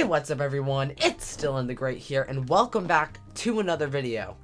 what's up everyone, it's DylanTheGreat here, and welcome back to another video.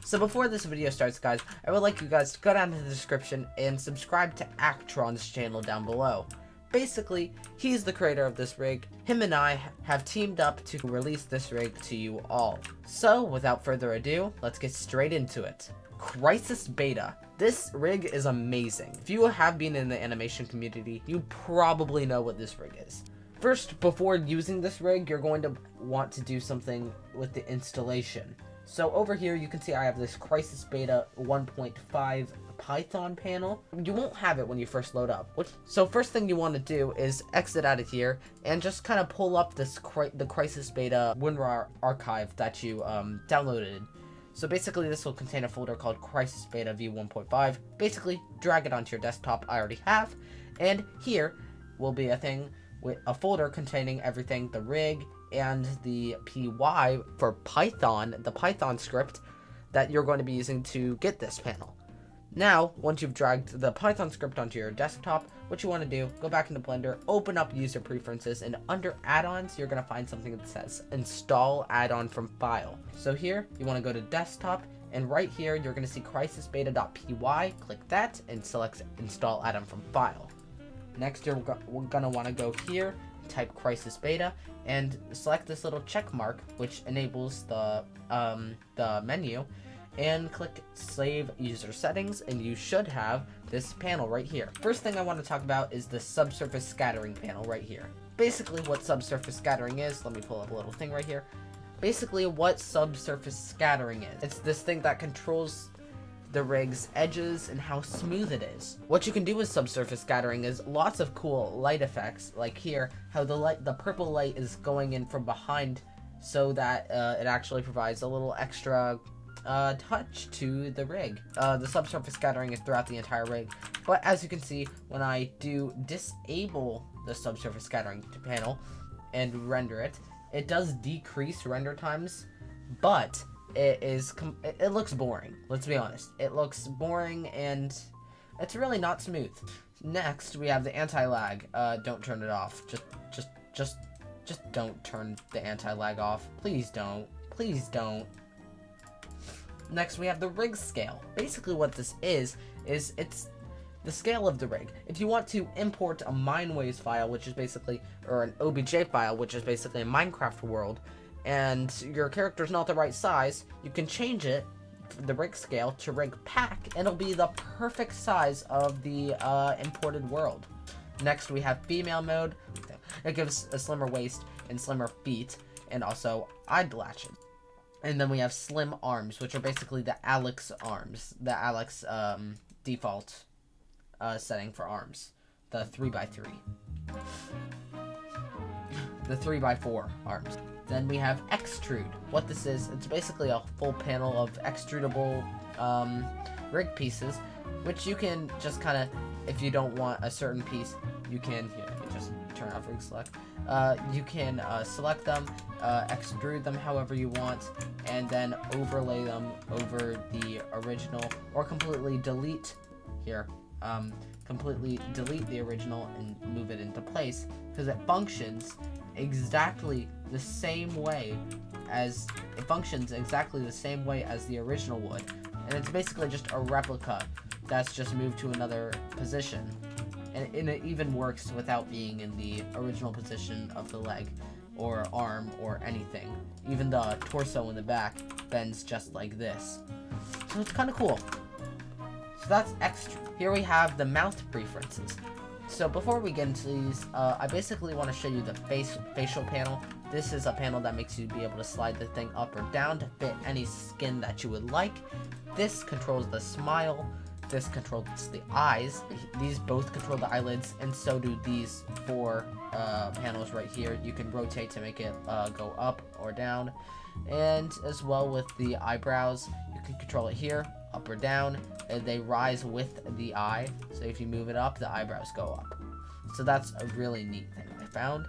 So before this video starts, guys, I would like you guys to go down to the description and subscribe to Actron's channel down below. Basically, he's the creator of this rig. Him and I have teamed up to release this rig to you all. So without further ado, let's get straight into it. CrisisBeta. This rig is amazing. If you have been in the animation community, you probably know what this rig is. First, before using this rig, you're going to want to do something with the installation. So over here, you can see I have this CrisisBeta 1.5 Python panel. You won't have it when you first load up. So first thing you want to do is exit out of here and just kind of pull up this the CrisisBeta WinRAR archive that you downloaded. So basically, this will contain a folder called CrisisBeta v1.5. Basically, drag it onto your desktop. I already have, and here will be a thing with a folder containing everything, the rig and the py for Python, the Python script that you're going to be using to get this panel. Now, once you've dragged the Python script onto your desktop, what you want to do, go back into Blender, open up user preferences, and under add-ons, you're going to find something that says install add-on from file. So here, you want to go to desktop, and right here, you're going to see crisisbeta.py, click that, and select install add-on from file. Next, we're gonna want to go here, type CrisisBeta, and select this little check mark, which enables the menu, and click Save User Settings, and you should have this panel right here. First thing I want to talk about is the Subsurface Scattering panel right here. Basically, what Subsurface Scattering is, let me pull up a little thing right here. Basically, what Subsurface Scattering is, it's this thing that controls the rig's edges and how smooth it is. What you can do with Subsurface Scattering is lots of cool light effects, like here, how the purple light is going in from behind, so that it actually provides a little extra touch to the rig. The Subsurface Scattering is throughout the entire rig, but as you can see, when I do disable the Subsurface Scattering panel and render it, it does decrease render times, but it looks boring. Let's be honest. It looks boring and it's really not smooth. Next, we have the anti-lag. Don't turn it off. Just don't turn the anti-lag off. Please don't. Please don't. Next, we have the rig scale. Basically, what this is it's the scale of the rig. If you want to import a Mineways file, which is basically, or an OBJ file, which is basically a Minecraft world, and your character's not the right size, you can change it, the rig scale, to rig pack, and it'll be the perfect size of the imported world. Next, we have female mode. It gives a slimmer waist and slimmer feet, and also eye latches. And then we have slim arms, which are basically the Alex arms, the Alex default setting for arms, the 3x3. The 3x4 arms. Then we have Extrude. What this is, it's basically a full panel of extrudable rig pieces, which you can just kind of, if you don't want a certain piece, you can, here, let me just turn off rig select. You can select them, extrude them however you want, and then overlay them over the original, or completely delete, here, completely delete the original and move it into place, because it functions exactly the same way as the original would, and it's basically just a replica that's just moved to another position, and it even works without being in the original position of the leg or arm or anything. Even the torso in the back bends just like this, so it's kind of cool. So that's extra. Here we have the mouth preferences. So before we get into these, I basically want to show you the facial panel. This is a panel that makes you be able to slide the thing up or down to fit any skin that you would like. This controls the smile. This controls the eyes. These both control the eyelids, and so do these four panels right here. You can rotate to make it go up or down, and as well with the eyebrows, you can control it here, up or down, and they rise with the eye. So if you move it up, the eyebrows go up. So that's a really neat thing I found,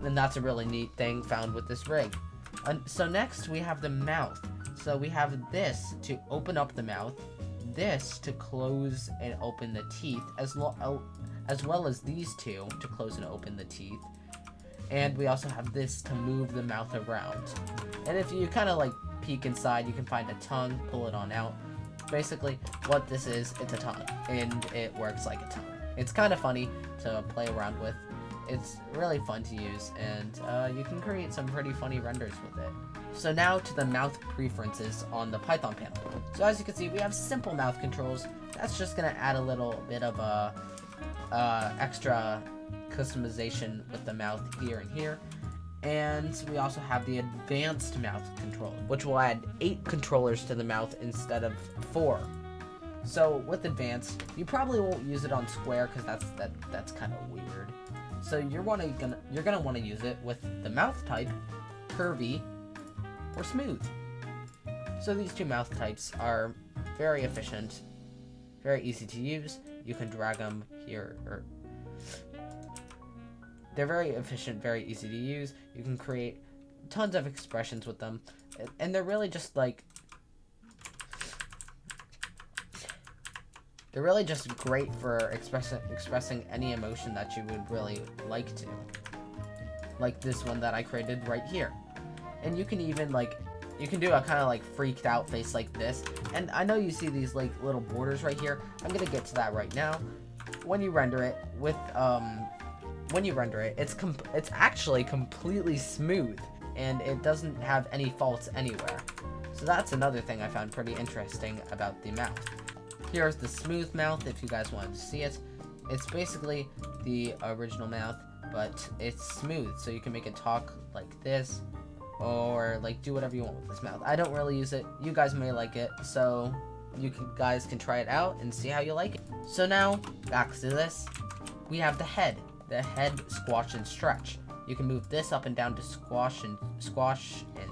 and that's a really neat thing found with this rig. So next we have the mouth. So we have this to open up the mouth, this to close and open the teeth, as well as these two to close and open the teeth, And we also have this to move the mouth around. And if you kind of like peek inside, you can find a tongue, pull it on out. Basically, what this is, it's a tongue, and it works like a tongue. It's kind of funny to play around with. It's really fun to use, and you can create some pretty funny renders with it. So now to the mouth preferences on the Python panel. So as you can see, we have simple mouth controls. That's just going to add a little bit of extra customization with the mouth here and here. And we also have the advanced mouth control, which will add 8 controllers to the mouth instead of 4. So with advanced, you probably won't use it on square because that's kind of weird. So you're gonna want to use it with the mouth type, curvy, or smooth. So these two mouth types are very efficient, very easy to use. You can drag them here, or they're very efficient, very easy to use. You can create tons of expressions with them, and they're really just like, they're really just great for expressing any emotion that you would really like to. Like this one that I created right here. And you can even like, you can do a kind of like freaked out face like this. And I know you see these like little borders right here. I'm gonna get to that right now. When you render it with, it's actually completely smooth, and it doesn't have any faults anywhere. So that's another thing I found pretty interesting about the mouth. Here's the smooth mouth if you guys wanted to see it. It's basically the original mouth, but it's smooth, so you can make it talk like this, or like do whatever you want with this mouth. I don't really use it. You guys may like it, so guys can try it out and see how you like it. So now, back to this. We have the head. The head, squash, and stretch. You can move this up and down to squash and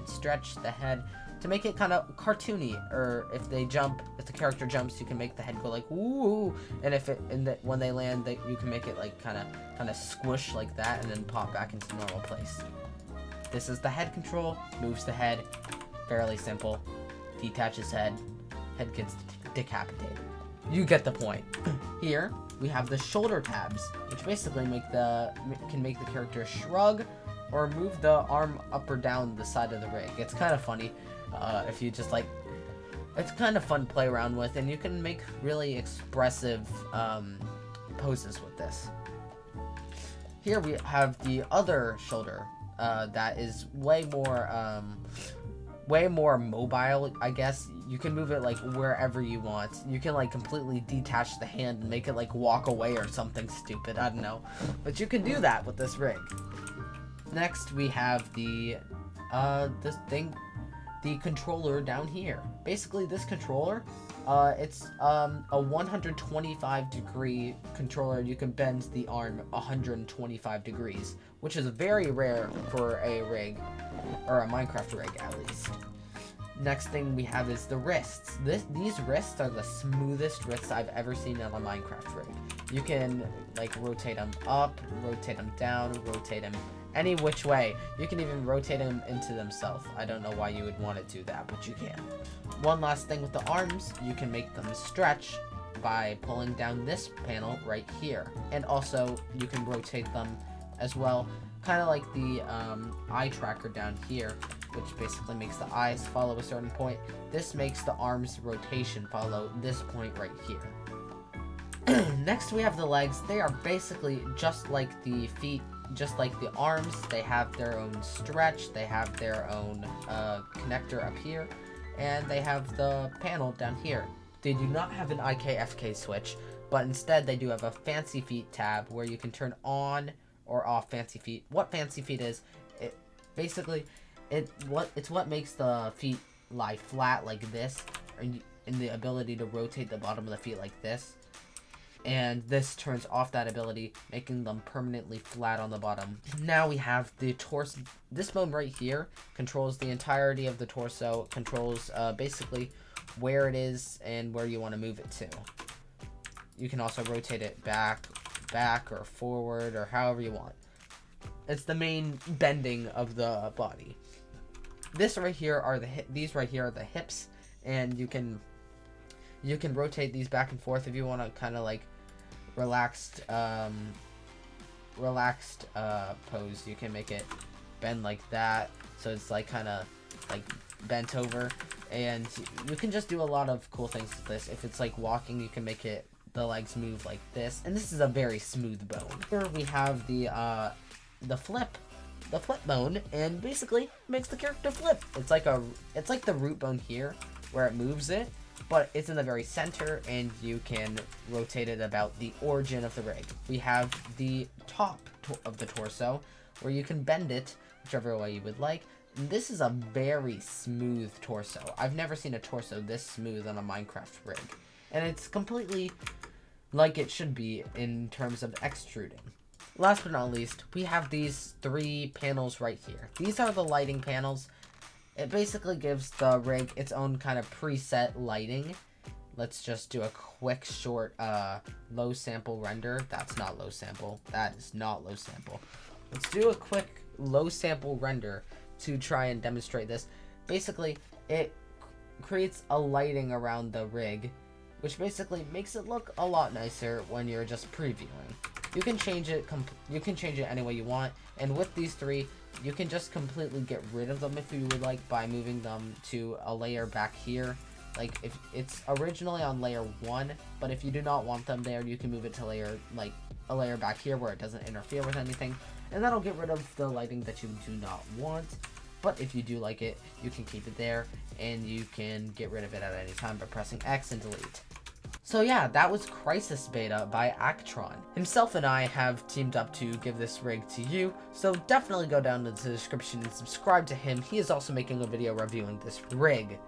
stretch the head to make it kind of cartoony. Or if the character jumps, you can make the head go like woo, and when they land, you can make it like kind of squish like that, and then pop back into normal place. This is the head control. Moves the head. Fairly simple. Detaches head. Head gets decapitated. You get the point. Here we have the shoulder tabs, which basically can make the character shrug or move the arm up or down the side of the rig. It's kind of funny if you just like. It's kind of fun to play around with, and you can make really expressive poses with this. Here we have the other shoulder that is way more mobile, I guess. You can move it like wherever you want. You can like completely detach the hand and make it like walk away or something stupid. I don't know, but you can do that with this rig. Next we have the controller down here. Basically this controller, it's a 125-degree controller. You can bend the arm 125 degrees, which is very rare for a rig, or a Minecraft rig at least. Next thing we have is the wrists. These wrists are the smoothest wrists I've ever seen on a Minecraft rig. You can like rotate them up, rotate them down, rotate them any which way. You can even rotate them into themselves. I don't know why you would want to do that, but you can. One last thing with the arms, you can make them stretch by pulling down this panel right here. And also you can rotate them as well, kind of like the eye tracker down here, which basically makes the eyes follow a certain point. This makes the arms rotation follow this point right here. Next we have the legs. They are basically just like the feet, just like the arms. They have their own stretch, they have their own connector up here, and they have the panel down here. They do not have an IK/FK switch, but instead they do have a fancy feet tab where you can turn on or off fancy feet. What fancy feet is, it's what makes the feet lie flat like this, and the ability to rotate the bottom of the feet like this. And this turns off that ability, making them permanently flat on the bottom. Now we have the torso. This mode right here controls the entirety of the torso, controls basically where it is and where you want to move it to. You can also rotate it back or forward or however you want. It's the main bending of the body. These right here are the hips, and you can rotate these back and forth if you want to kind of like relaxed relaxed pose. You can make it bend like that, so it's like kind of like bent over, and you can just do a lot of cool things with this. If it's like walking, you can make it the legs move like this, and this is a very smooth bone. Here we have the flip bone, and basically makes the character flip. It's like the root bone here where it moves it, but it's in the very center, and you can rotate it about the origin of the rig. We have the top of the torso, where you can bend it whichever way you would like. And this is a very smooth torso. I've never seen a torso this smooth on a Minecraft rig. And it's completely like it should be in terms of extruding. Last but not least, we have these 3 panels right here. These are the lighting panels. It basically gives the rig its own kind of preset lighting. Let's just do a quick short low sample render. That's not low sample. That is not low sample. Let's do a quick low sample render to try and demonstrate this. Basically, it creates a lighting around the rig, which basically makes it look a lot nicer when you're just previewing. You can change it any way you want, and with these 3, you can just completely get rid of them if you would like by moving them to a layer back here. Like, if it's originally on layer 1, but if you do not want them there, you can move it to a layer back here where it doesn't interfere with anything, and that'll get rid of the lighting that you do not want. But if you do like it, you can keep it there, and you can get rid of it at any time by pressing X and delete. So yeah, that was CrisisBeta by Actron. Himself and I have teamed up to give this rig to you, so definitely go down to the description and subscribe to him. He is also making a video reviewing this rig.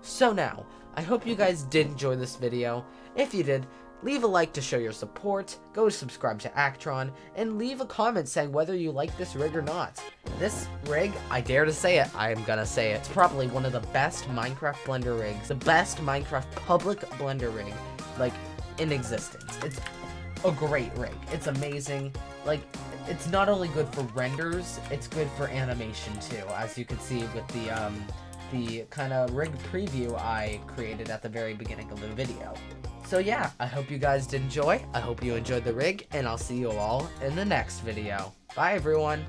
So now, I hope you guys did enjoy this video. If you did, leave a like to show your support, go subscribe to Actron, and leave a comment saying whether you like this rig or not. This rig, I dare to say it, I am gonna say it, it's probably one of the best Minecraft Blender rigs, the best Minecraft public Blender rig, like, in existence. It's a great rig. It's amazing. Like, it's not only good for renders, it's good for animation too, as you can see with the kind of rig preview I created at the very beginning of the video. So yeah, I hope you guys did enjoy. I hope you enjoyed the rig, and I'll see you all in the next video. Bye everyone.